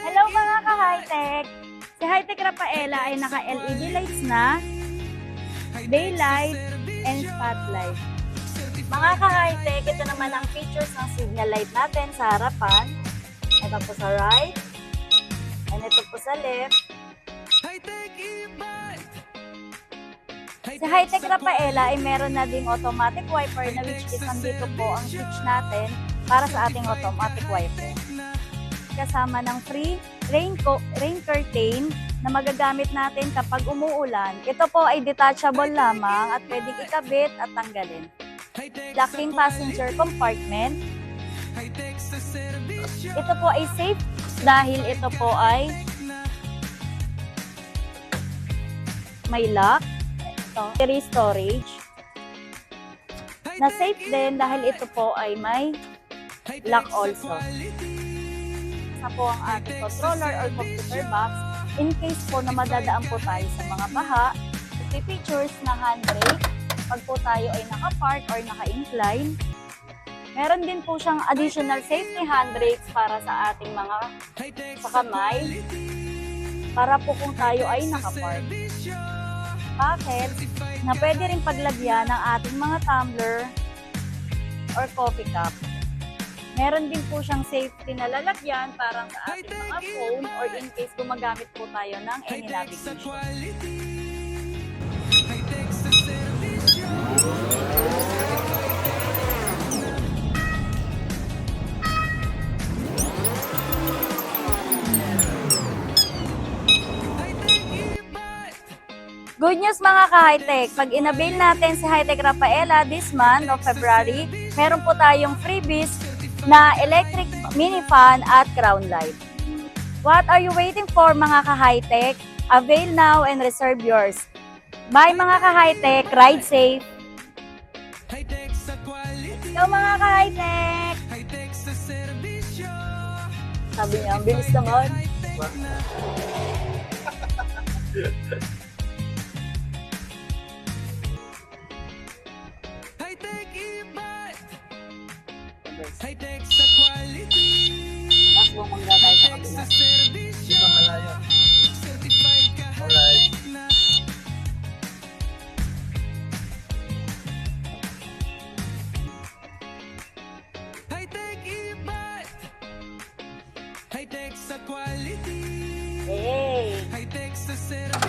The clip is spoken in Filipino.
Hello mga ka-high-tech! Si High-Tech Rafaela ay naka-LED lights na, daylight, and spotlight. Mga ka-high-tech, ito naman ang features ng signal light natin sa harapan. Ito po sa right, and ito po sa left. Si High-Tech Rafaela ay meron na ding automatic wiper na which is nandito po ang switch natin para sa ating automatic wiper. Kasama ng free rain curtain na magagamit natin kapag umuulan. Ito po ay detachable lamang at pwedeng ikabit at tanggalin. Locking passenger compartment. Ito po ay safe dahil ito po ay may lock. Ito, carry storage. Na safe din dahil ito po ay may lock also. Isa po ang ating controller or computer box in case po na madadaan po tayo sa mga baha. May features na handbrake pag po tayo ay naka-park or naka-incline. Meron din po siyang additional safety handbrakes para sa ating mga sa kamay para po kung tayo ay naka-park. Pocket na pwede rin paglagyan ng ating mga tumbler or coffee cup. Meron din po siyang safety na lalagyan para sa ating mga phone or in case gumagamit po tayo ng any navigation. Good news mga ka-high-tech, pag inabil natin si High-Tech Rafaela this month of February, meron po tayong freebies na electric mini fan at crown light. What are you waiting for mga ka-high-tech? Avail now and reserve yours. Bye mga ka-high-tech, ride safe! Ikaw mga ka-high-tech! Sabi niya, ang bilis naman. High-tech sa quality. Mas bumangga tayo sa kabila. Di ba malayo? Certified ka. Alright. High-tech e-bike. High-tech sa quality. Hey! High-tech sa service.